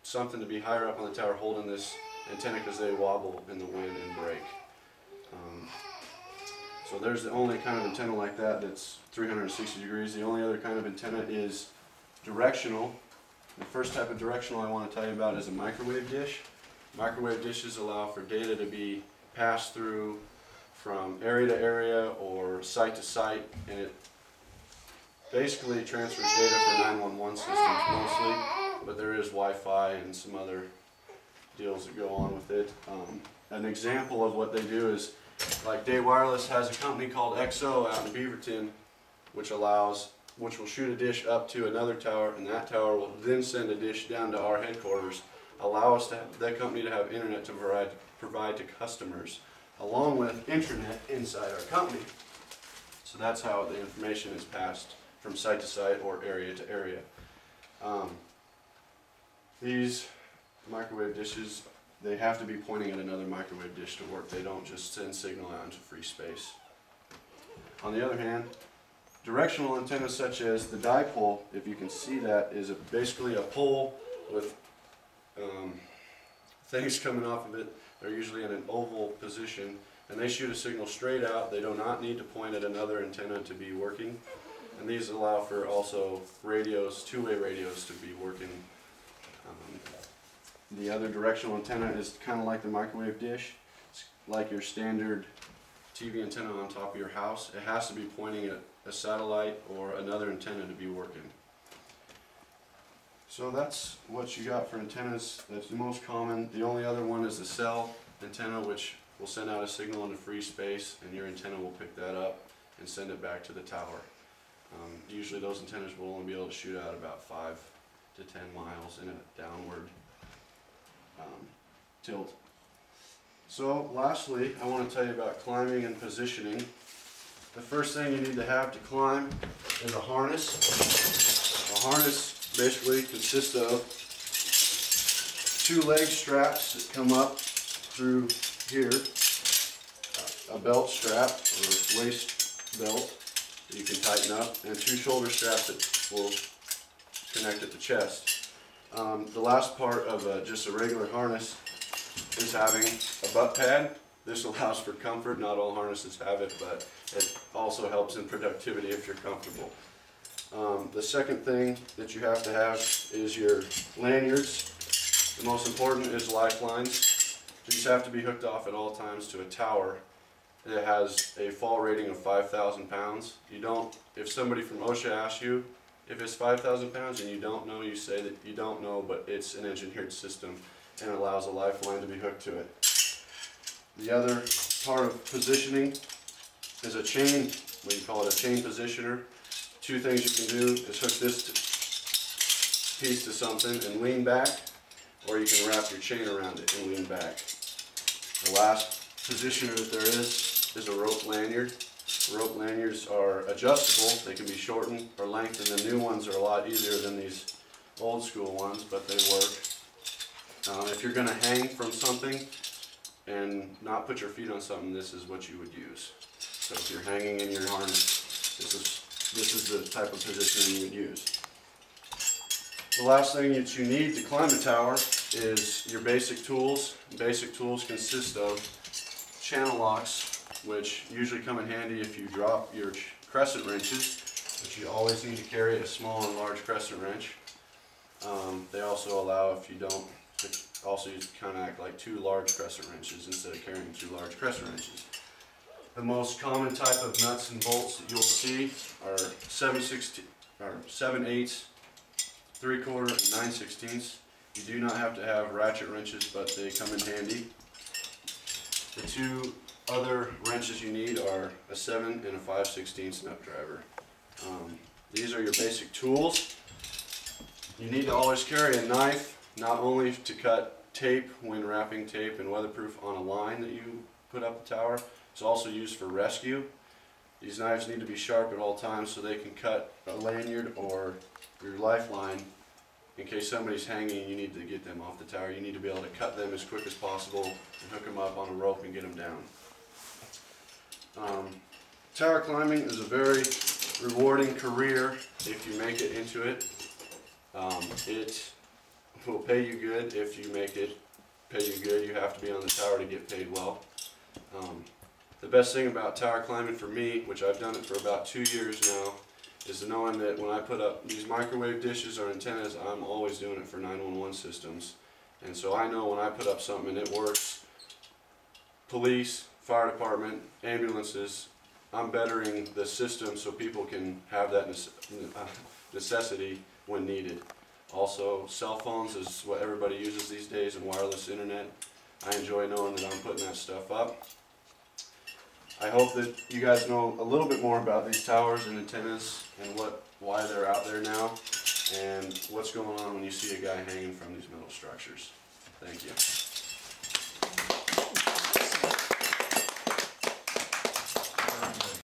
something to be higher up on the tower holding this antenna because they wobble in the wind and break. So there's the only kind of antenna like that that's 360 degrees. The only other kind of antenna is directional. The first type of directional I want to tell you about is a microwave dish. Microwave dishes allow for data to be passed through from area to area or site to site, and it basically transfers data for 911 systems mostly, but there is Wi-Fi and some other deals that go on with it. An example of what they do is, like Day Wireless has a company called XO out in Beaverton, which will shoot a dish up to another tower, and that tower will then send a dish down to our headquarters, allow us to have, that company to have internet to provide to customers, along with intranet inside our company. So that's how the information is passed from site to site or area to area. These microwave dishes, they have to be pointing at another microwave dish to work. They don't just send signal out into free space. On the other hand, directional antennas such as the dipole, if you can see that, is basically a pole with things coming off of it. They're usually in an oval position, and they shoot a signal straight out. They do not need to point at another antenna to be working. And these allow for also radios, two-way radios to be working. The other directional antenna is kind of like the microwave dish. It's like your standard TV antenna on top of your house. It has to be pointing at a satellite or another antenna to be working. So that's what you got for antennas. That's the most common. The only other one is the cell antenna, which will send out a signal into free space, and your antenna will pick that up and send it back to the tower. Usually those antennas will only be able to shoot out about 5 to 10 miles in a downward tilt. So lastly, I want to tell you about climbing and positioning. The first thing you need to have to climb is a harness. A harness basically consists of 2 leg straps that come up through here, a belt strap or waist belt that you can tighten up, and 2 shoulder straps that will connect at the chest. The last part of just a regular harness is having a butt pad. This allows for comfort. Not all harnesses have it, but it also helps in productivity if you're comfortable. The second thing that you have to have is your lanyards. The most important is lifelines. These have to be hooked off at all times to a tower that has a fall rating of 5,000 pounds. If somebody from OSHA asks you if it's 5,000 pounds and you don't know, you say that you don't know, but it's an engineered system and allows a lifeline to be hooked to it. The other part of positioning is a chain. We call it a chain positioner. 2 things you can do is hook this piece to something and lean back, or you can wrap your chain around it and lean back. The last positioner that there is a rope lanyard. Rope lanyards are adjustable. They can be shortened or lengthened. The new ones are a lot easier than these old school ones, but they work. If you're going to hang from something and not put your feet on something, this is what you would use. So if you're hanging in your harness, this is the type of position you would use. The last thing that you need to climb a tower is your basic tools. Basic tools consist of channel locks, which usually come in handy if you drop your crescent wrenches, but you always need to carry a small and large crescent wrench. They also allow, if you don't, also you kind of act like 2 large crescent wrenches instead of carrying 2 large crescent wrenches. The most common type of nuts and bolts that you'll see are 7/8, 3/4, and 9/16. You do not have to have ratchet wrenches, but they come in handy. The 2 other wrenches you need are a 7 and a 5/16 nut driver. These are your basic tools. You need to always carry a knife, not only to cut tape when wrapping tape and weatherproof on a line that you put up the tower. It's also used for rescue. These knives need to be sharp at all times so they can cut a lanyard or your lifeline. In case somebody's hanging and you need to get them off the tower, you need to be able to cut them as quick as possible and hook them up on a rope and get them down. Tower climbing is a very rewarding career if you make it into it. It will pay you good if you make it pay you good. You have to be on the tower to get paid well. The best thing about tower climbing for me, which I've done it for about 2 years now, is knowing that when I put up these microwave dishes or antennas, I'm always doing it for 911 systems. And so I know when I put up something and it works, police, fire department, ambulances, I'm bettering the system so people can have that necessity when needed. Also, cell phones is what everybody uses these days, and wireless internet. I enjoy knowing that I'm putting that stuff up. I hope that you guys know a little bit more about these towers and antennas and why they're out there now, and what's going on when you see a guy hanging from these metal structures. Thank you.